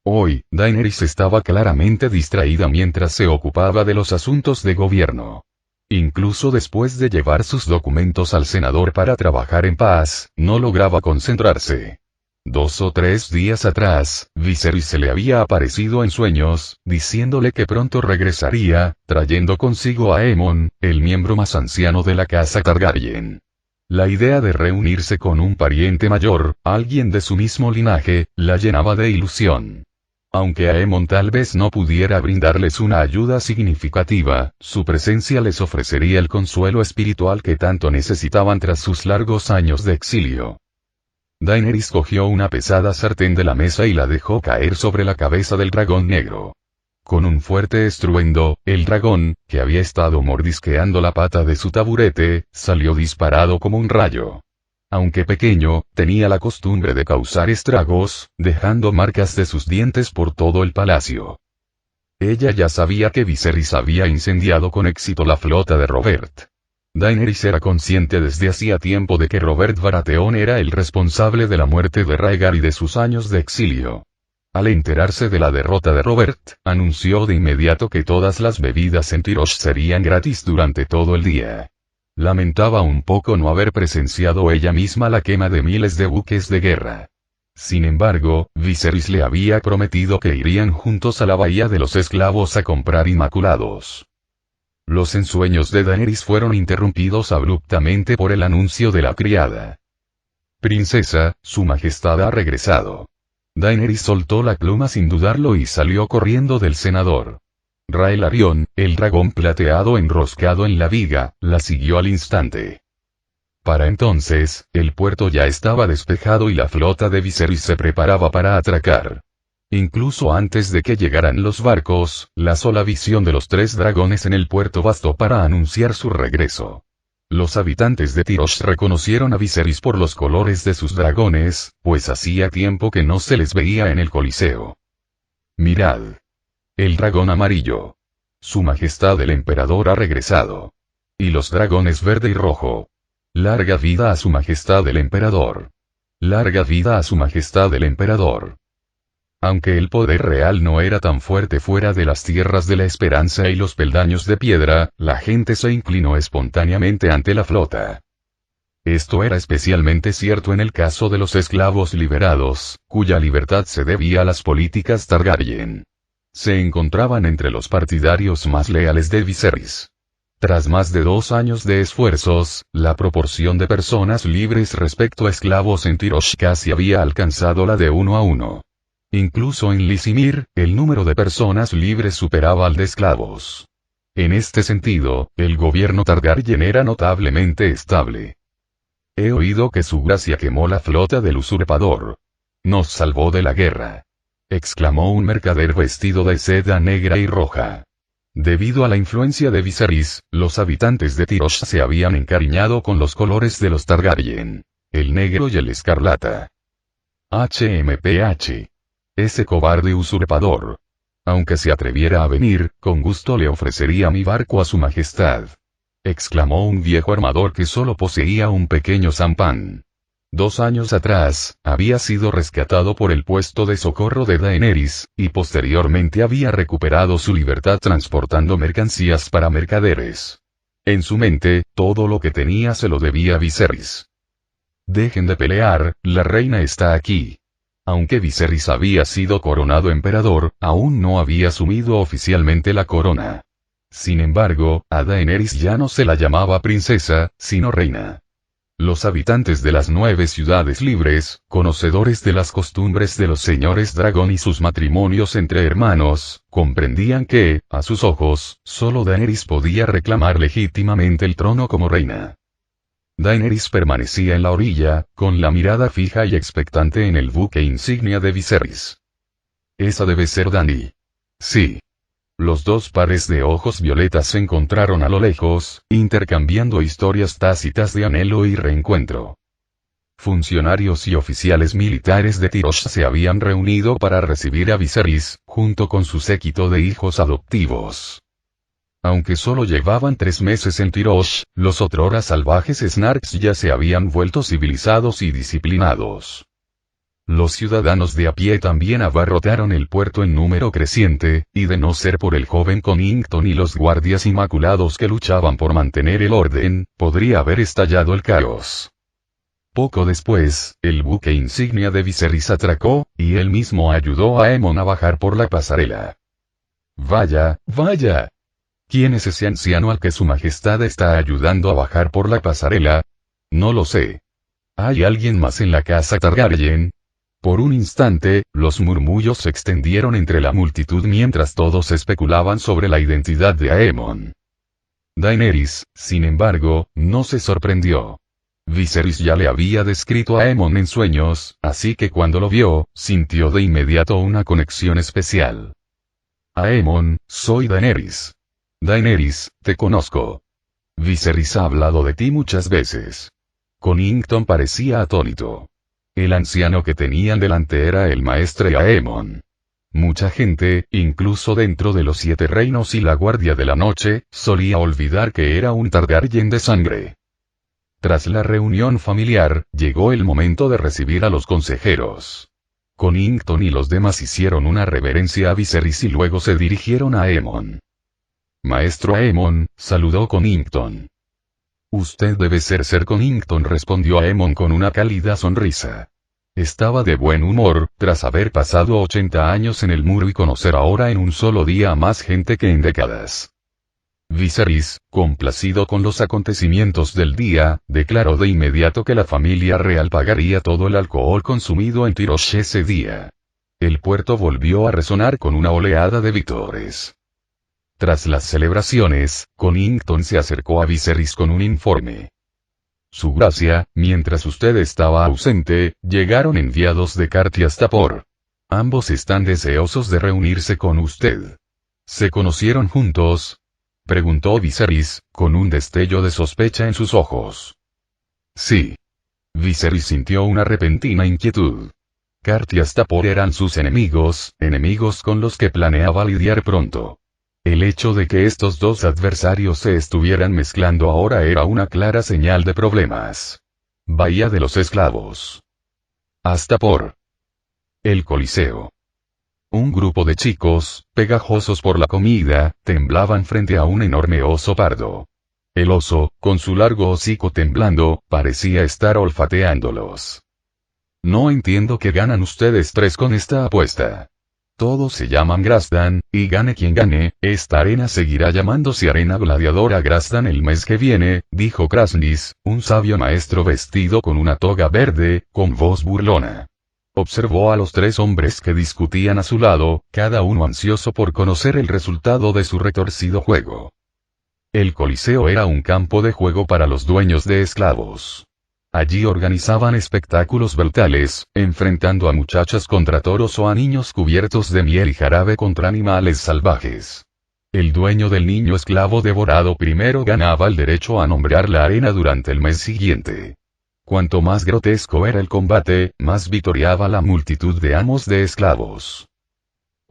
Hoy, Daenerys estaba claramente distraída mientras se ocupaba de los asuntos de gobierno. Incluso después de llevar sus documentos al senador para trabajar en paz, no lograba concentrarse. 2 o 3 días atrás, Viserys se le había aparecido en sueños, diciéndole que pronto regresaría, trayendo consigo a Aemon, el miembro más anciano de la casa Targaryen. La idea de reunirse con un pariente mayor, alguien de su mismo linaje, la llenaba de ilusión. Aunque Aemon tal vez no pudiera brindarles una ayuda significativa, su presencia les ofrecería el consuelo espiritual que tanto necesitaban tras sus largos años de exilio. Daenerys cogió una pesada sartén de la mesa y la dejó caer sobre la cabeza del dragón negro. Con un fuerte estruendo, el dragón, que había estado mordisqueando la pata de su taburete, salió disparado como un rayo. Aunque pequeño, tenía la costumbre de causar estragos, dejando marcas de sus dientes por todo el palacio. Ella ya sabía que Viserys había incendiado con éxito la flota de Robert. Daenerys era consciente desde hacía tiempo de que Robert Baratheon era el responsable de la muerte de Rhaegar y de sus años de exilio. Al enterarse de la derrota de Robert, anunció de inmediato que todas las bebidas en Tirosh serían gratis durante todo el día. Lamentaba un poco no haber presenciado ella misma la quema de miles de buques de guerra. Sin embargo, Viserys le había prometido que irían juntos a la bahía de los esclavos a comprar inmaculados. Los ensueños de Daenerys fueron interrumpidos abruptamente por el anuncio de la criada. «Princesa, su majestad ha regresado». Daenerys soltó la pluma sin dudarlo y salió corriendo del senador. Rhaelarion, el dragón plateado enroscado en la viga, la siguió al instante. Para entonces, el puerto ya estaba despejado y la flota de Viserys se preparaba para atracar. Incluso antes de que llegaran los barcos, la sola visión de los 3 dragones en el puerto bastó para anunciar su regreso. Los habitantes de Tirosh reconocieron a Viserys por los colores de sus dragones, pues hacía tiempo que no se les veía en el Coliseo. «Mirad. El dragón amarillo. Su majestad el emperador ha regresado. Y los dragones verde y rojo. Larga vida a su majestad el emperador. Larga vida a su majestad el emperador». Aunque el poder real no era tan fuerte fuera de las tierras de la Esperanza y los peldaños de piedra, la gente se inclinó espontáneamente ante la flota. Esto era especialmente cierto en el caso de los esclavos liberados, cuya libertad se debía a las políticas Targaryen. Se encontraban entre los partidarios más leales de Viserys. Tras más de 2 años de esfuerzos, la proporción de personas libres respecto a esclavos en Tirosh casi había alcanzado la de 1 a 1. Incluso en Lysimir, el número de personas libres superaba al de esclavos. En este sentido, el gobierno Targaryen era notablemente estable. He oído que su gracia quemó la flota del usurpador. Nos salvó de la guerra. Exclamó un mercader vestido de seda negra y roja. Debido a la influencia de Viserys, los habitantes de Tirosh se habían encariñado con los colores de los Targaryen, el negro y el escarlata. HMPH. Ese cobarde usurpador. Aunque se atreviera a venir, con gusto le ofrecería mi barco a su majestad. Exclamó un viejo armador que solo poseía un pequeño sampan. 2 años atrás, había sido rescatado por el puesto de socorro de Daenerys, y posteriormente había recuperado su libertad transportando mercancías para mercaderes. En su mente, todo lo que tenía se lo debía a Viserys. Dejen de pelear, la reina está aquí. Aunque Viserys había sido coronado emperador, aún no había asumido oficialmente la corona. Sin embargo, a Daenerys ya no se la llamaba princesa, sino reina. Los habitantes de las 9 ciudades libres, conocedores de las costumbres de los señores dragón y sus matrimonios entre hermanos, comprendían que, a sus ojos, solo Daenerys podía reclamar legítimamente el trono como reina. Daenerys permanecía en la orilla, con la mirada fija y expectante en el buque insignia de Viserys. Esa debe ser Dany. Sí. Los 2 pares de ojos violetas se encontraron a lo lejos, intercambiando historias tácitas de anhelo y reencuentro. Funcionarios y oficiales militares de Tirosh se habían reunido para recibir a Viserys, junto con su séquito de hijos adoptivos. Aunque solo llevaban 3 meses en Tirosh, los otrora salvajes Snarks ya se habían vuelto civilizados y disciplinados. Los ciudadanos de a pie también abarrotaron el puerto en número creciente, y de no ser por el joven Connington y los guardias inmaculados que luchaban por mantener el orden, podría haber estallado el caos. Poco después, el buque insignia de Viserys atracó, y él mismo ayudó a Aemon a bajar por la pasarela. Vaya, vaya. ¿Quién es ese anciano al que su majestad está ayudando a bajar por la pasarela? No lo sé. ¿Hay alguien más en la casa Targaryen? Por un instante, los murmullos se extendieron entre la multitud mientras todos especulaban sobre la identidad de Aemon. Daenerys, sin embargo, no se sorprendió. Viserys ya le había descrito a Aemon en sueños, así que cuando lo vio, sintió de inmediato una conexión especial. Aemon, soy Daenerys. Daenerys, te conozco. Viserys ha hablado de ti muchas veces. Connington parecía atónito. El anciano que tenían delante era el maestre Aemon. Mucha gente, incluso dentro de los 7 reinos y la Guardia de la Noche, solía olvidar que era un Targaryen de sangre. Tras la reunión familiar, llegó el momento de recibir a los consejeros. Connington y los demás hicieron una reverencia a Viserys y luego se dirigieron a Aemon. Maestro Aemon, saludó Connington. Usted debe ser Ser Connington, respondió Aemon con una cálida sonrisa. Estaba de buen humor, tras haber pasado 80 años en el muro y conocer ahora en un solo día a más gente que en décadas. Viserys, complacido con los acontecimientos del día, declaró de inmediato que la familia real pagaría todo el alcohol consumido en Tirosh ese día. El puerto volvió a resonar con una oleada de vítores. Tras las celebraciones, Connington se acercó a Viserys con un informe. Su gracia, mientras usted estaba ausente, llegaron enviados de Cartias Tapor. Ambos están deseosos de reunirse con usted. ¿Se conocieron juntos?, preguntó Viserys, con un destello de sospecha en sus ojos. Sí. Viserys sintió una repentina inquietud. Cartias Tapor eran sus enemigos con los que planeaba lidiar pronto. El hecho de que estos 2 adversarios se estuvieran mezclando ahora era una clara señal de problemas. Bahía de los Esclavos. Hasta por el Coliseo. Un grupo de chicos, pegajosos por la comida, temblaban frente a un enorme oso pardo. El oso, con su largo hocico temblando, parecía estar olfateándolos. No entiendo qué ganan ustedes tres con esta apuesta. Todos se llaman Grasdan, y gane quien gane, esta arena seguirá llamándose Arena Gladiadora Grasdan el mes que viene, dijo Krasnis, un sabio maestro vestido con una toga verde, con voz burlona. Observó a los tres hombres que discutían a su lado, cada uno ansioso por conocer el resultado de su retorcido juego. El Coliseo era un campo de juego para los dueños de esclavos. Allí organizaban espectáculos brutales, enfrentando a muchachas contra toros o a niños cubiertos de miel y jarabe contra animales salvajes. El dueño del niño esclavo devorado primero ganaba el derecho a nombrar la arena durante el mes siguiente. Cuanto más grotesco era el combate, más vitoreaba la multitud de amos de esclavos.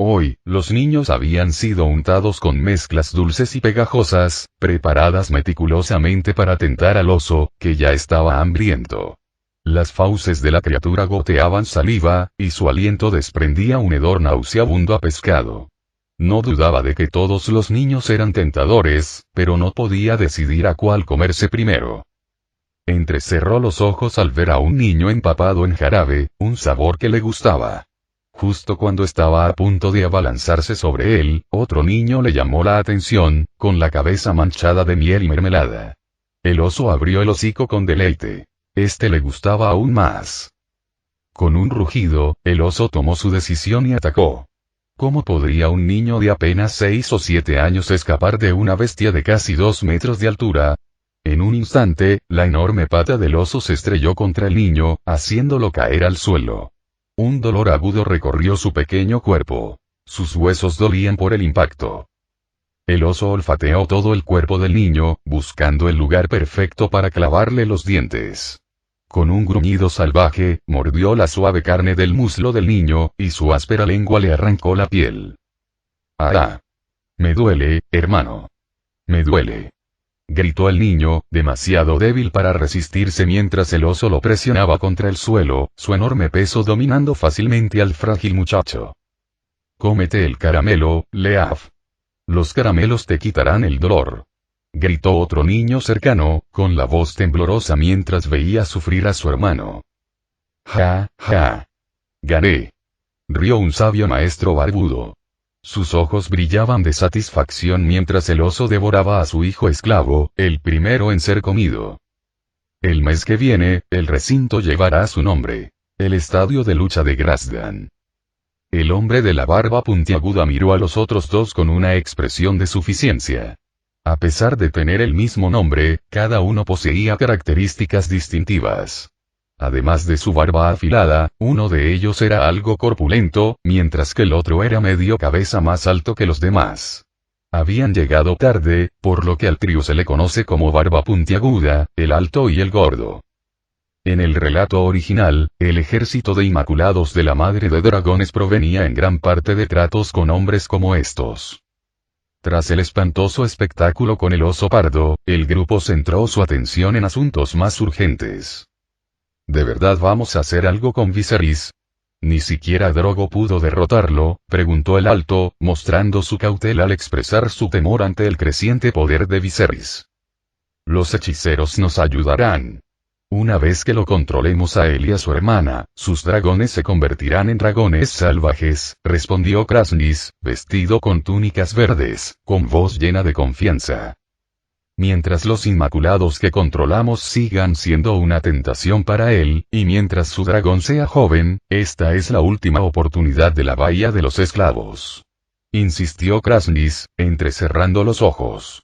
Hoy, los niños habían sido untados con mezclas dulces y pegajosas, preparadas meticulosamente para tentar al oso, que ya estaba hambriento. Las fauces de la criatura goteaban saliva, y su aliento desprendía un hedor nauseabundo a pescado. No dudaba de que todos los niños eran tentadores, pero no podía decidir a cuál comerse primero. Entrecerró los ojos al ver a un niño empapado en jarabe, un sabor que le gustaba. Justo cuando estaba a punto de abalanzarse sobre él, otro niño le llamó la atención, con la cabeza manchada de miel y mermelada. El oso abrió el hocico con deleite. Este le gustaba aún más. Con un rugido, el oso tomó su decisión y atacó. ¿Cómo podría un niño de apenas 6 o 7 años escapar de una bestia de casi 2 metros de altura? En un instante, la enorme pata del oso se estrelló contra el niño, haciéndolo caer al suelo. Un dolor agudo recorrió su pequeño cuerpo. Sus huesos dolían por el impacto. El oso olfateó todo el cuerpo del niño, buscando el lugar perfecto para clavarle los dientes. Con un gruñido salvaje, mordió la suave carne del muslo del niño, y su áspera lengua le arrancó la piel. ¡Ah! Me duele, hermano. Me duele. Gritó el niño, demasiado débil para resistirse mientras el oso lo presionaba contra el suelo, su enorme peso dominando fácilmente al frágil muchacho. Cómete el caramelo, Leaf. Los caramelos te quitarán el dolor. Gritó otro niño cercano, con la voz temblorosa mientras veía sufrir a su hermano. Ja, ja. Gané. Rió un sabio maestro barbudo. Sus ojos brillaban de satisfacción mientras el oso devoraba a su hijo esclavo, el primero en ser comido. El mes que viene, el recinto llevará su nombre. El estadio de lucha de Grasdan. El hombre de la barba puntiaguda miró a los otros dos con una expresión de suficiencia. A pesar de tener el mismo nombre, cada uno poseía características distintivas. Además de su barba afilada, uno de ellos era algo corpulento, mientras que el otro era medio cabeza más alto que los demás. Habían llegado tarde, por lo que al trío se le conoce como barba puntiaguda, el alto y el gordo. En el relato original, el ejército de Inmaculados de la Madre de Dragones provenía en gran parte de tratos con hombres como estos. Tras el espantoso espectáculo con el oso pardo, el grupo centró su atención en asuntos más urgentes. ¿De verdad vamos a hacer algo con Viserys? ¿Ni siquiera Drogo pudo derrotarlo?, preguntó el alto, mostrando su cautela al expresar su temor ante el creciente poder de Viserys. Los hechiceros nos ayudarán. Una vez que lo controlemos a él y a su hermana, sus dragones se convertirán en dragones salvajes, respondió Krasnis, vestido con túnicas verdes, con voz llena de confianza. Mientras los Inmaculados que controlamos sigan siendo una tentación para él, y mientras su dragón sea joven, esta es la última oportunidad de la Bahía de los Esclavos. Insistió Krasnis, entrecerrando los ojos.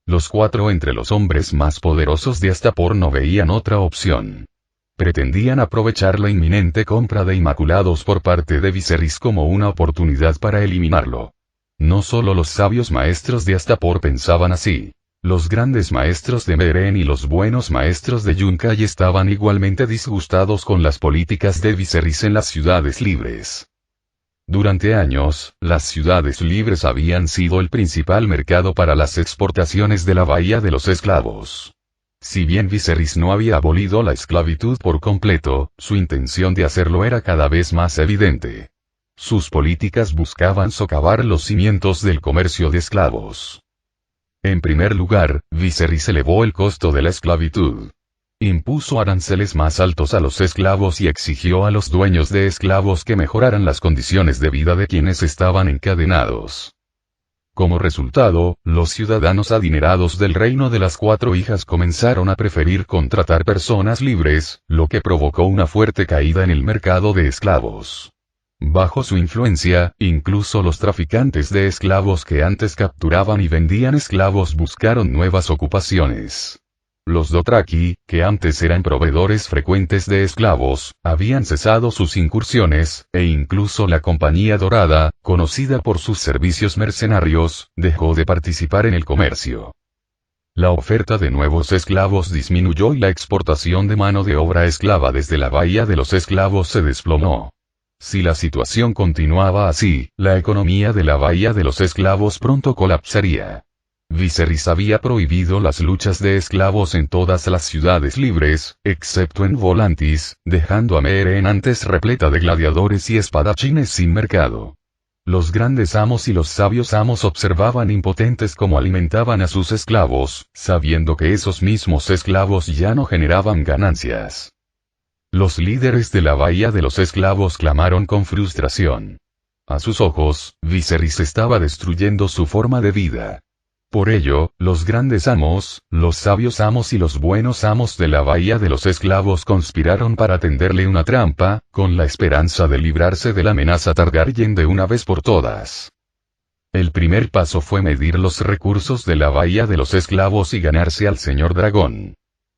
Los 4 entre los hombres más poderosos de Astapor no veían otra opción. Pretendían aprovechar la inminente compra de Inmaculados por parte de Viserys como una oportunidad para eliminarlo. No solo los sabios maestros de Astapor pensaban así. Los grandes maestros de Meereen y los buenos maestros de Yunkai estaban igualmente disgustados con las políticas de Viserys en las ciudades libres. Durante años, las ciudades libres habían sido el principal mercado para las exportaciones de la Bahía de los Esclavos. Si bien Viserys no había abolido la esclavitud por completo, su intención de hacerlo era cada vez más evidente. Sus políticas buscaban socavar los cimientos del comercio de esclavos. En primer lugar, Viserys elevó el costo de la esclavitud. Impuso aranceles más altos a los esclavos y exigió a los dueños de esclavos que mejoraran las condiciones de vida de quienes estaban encadenados. Como resultado, los ciudadanos adinerados del reino de las cuatro hijas comenzaron a preferir contratar personas libres, lo que provocó una fuerte caída en el mercado de esclavos. Bajo su influencia, incluso los traficantes de esclavos que antes capturaban y vendían esclavos buscaron nuevas ocupaciones. Los Dothraki, que antes eran proveedores frecuentes de esclavos, habían cesado sus incursiones, e incluso la Compañía Dorada, conocida por sus servicios mercenarios, dejó de participar en el comercio. La oferta de nuevos esclavos disminuyó y la exportación de mano de obra esclava desde la Bahía de los Esclavos se desplomó. Si la situación continuaba así, la economía de la Bahía de los Esclavos pronto colapsaría. Viserys había prohibido las luchas de esclavos en todas las ciudades libres, excepto en Volantis, dejando a Meereen antes repleta de gladiadores y espadachines sin mercado. Los grandes amos y los sabios amos observaban impotentes cómo alimentaban a sus esclavos, sabiendo que esos mismos esclavos ya no generaban ganancias. Los líderes de la Bahía de los Esclavos clamaron con frustración. A sus ojos, Viserys estaba destruyendo su forma de vida. Por ello, los grandes amos, los sabios amos y los buenos amos de la Bahía de los Esclavos conspiraron para tenderle una trampa, con la esperanza de librarse de la amenaza Targaryen de una vez por todas. El primer paso fue medir los recursos de la Bahía de los Esclavos y ganarse al señor dragón.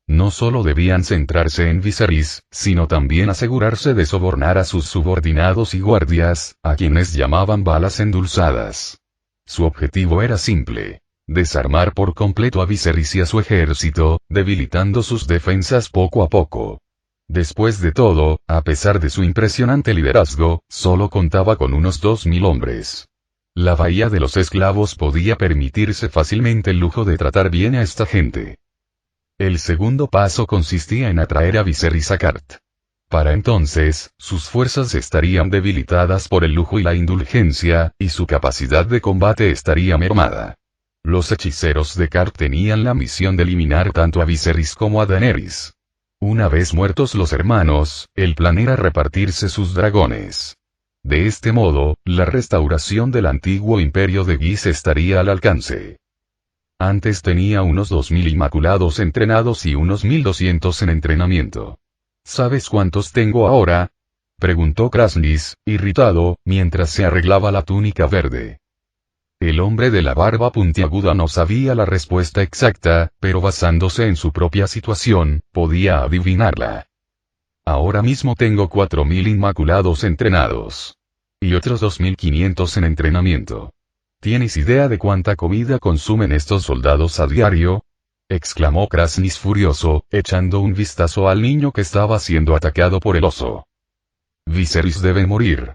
No solo debían centrarse en Viserys, sino también asegurarse de sobornar a sus subordinados y guardias, a quienes llamaban balas endulzadas. Su objetivo era simple. Desarmar por completo a Viserys y a su ejército, debilitando sus defensas poco a poco. Después de todo, a pesar de su impresionante liderazgo, solo contaba con unos 2000 hombres. La Bahía de los Esclavos podía permitirse fácilmente el lujo de tratar bien a esta gente. El segundo paso consistía en atraer a Viserys a Qarth. Para entonces, sus fuerzas estarían debilitadas por el lujo y la indulgencia, y su capacidad de combate estaría mermada. Los hechiceros de Qarth tenían la misión de eliminar tanto a Viserys como a Daenerys. Una vez muertos los hermanos, el plan era repartirse sus dragones. De este modo, la restauración del antiguo imperio de Ghis estaría al alcance. Antes tenía unos 2000 inmaculados entrenados y unos 1200 en entrenamiento. ¿Sabes cuántos tengo ahora?, preguntó Kraznys, irritado, mientras se arreglaba la túnica verde. El hombre de la barba puntiaguda no sabía la respuesta exacta, pero basándose en su propia situación, podía adivinarla. Ahora mismo tengo 4000 inmaculados entrenados. Y otros 2500 en entrenamiento. ¿Tienes idea de cuánta comida consumen estos soldados a diario?, exclamó Kraznys furioso, echando un vistazo al niño que estaba siendo atacado por el oso. Viserys debe morir,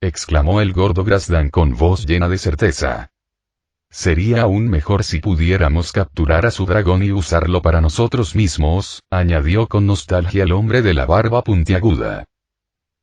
exclamó el gordo Grazdan con voz llena de certeza. Sería aún mejor si pudiéramos capturar a su dragón y usarlo para nosotros mismos, añadió con nostalgia el hombre de la barba puntiaguda.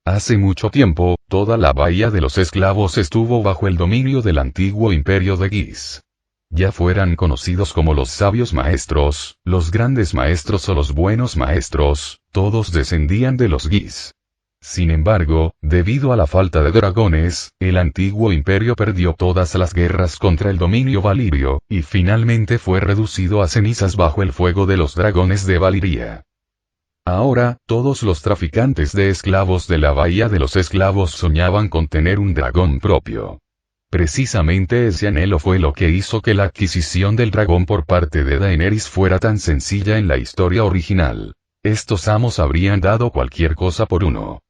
Hace mucho tiempo, toda la Bahía de los Esclavos estuvo bajo el dominio del antiguo imperio de Ghis. Ya fueran conocidos como los sabios maestros, los grandes maestros o los buenos maestros, todos descendían de los Ghis. Sin embargo, debido a la falta de dragones, el antiguo imperio perdió todas las guerras contra el dominio valirio, y finalmente fue reducido a cenizas bajo el fuego de los dragones de Valiria. Ahora, todos los traficantes de esclavos de la Bahía de los Esclavos soñaban con tener un dragón propio. Precisamente ese anhelo fue lo que hizo que la adquisición del dragón por parte de Daenerys fuera tan sencilla en la historia original. Estos amos habrían dado cualquier cosa por uno.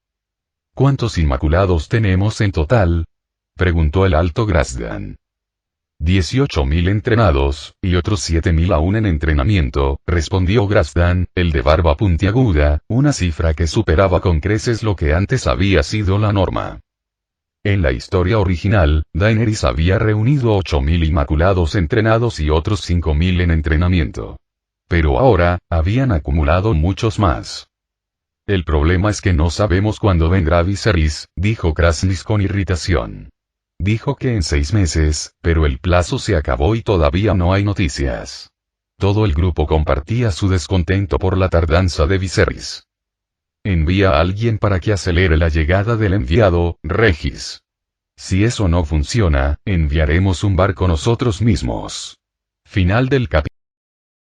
¿Cuántos inmaculados tenemos en total?, preguntó el alto Grazdan. 18.000 entrenados, y otros 7.000 aún en entrenamiento, respondió Grazdan, el de barba puntiaguda, una cifra que superaba con creces lo que antes había sido la norma. En la historia original, Daenerys había reunido 8.000 inmaculados entrenados y otros 5.000 en entrenamiento. Pero ahora, habían acumulado muchos más. El problema es que no sabemos cuándo vendrá Viserys, dijo Kraznys con irritación. Dijo que en 6 meses, pero el plazo se acabó y todavía no hay noticias. Todo el grupo compartía su descontento por la tardanza de Viserys. Envía a alguien para que acelere la llegada del enviado, Regis. Si eso no funciona, enviaremos un barco nosotros mismos. Final del capítulo.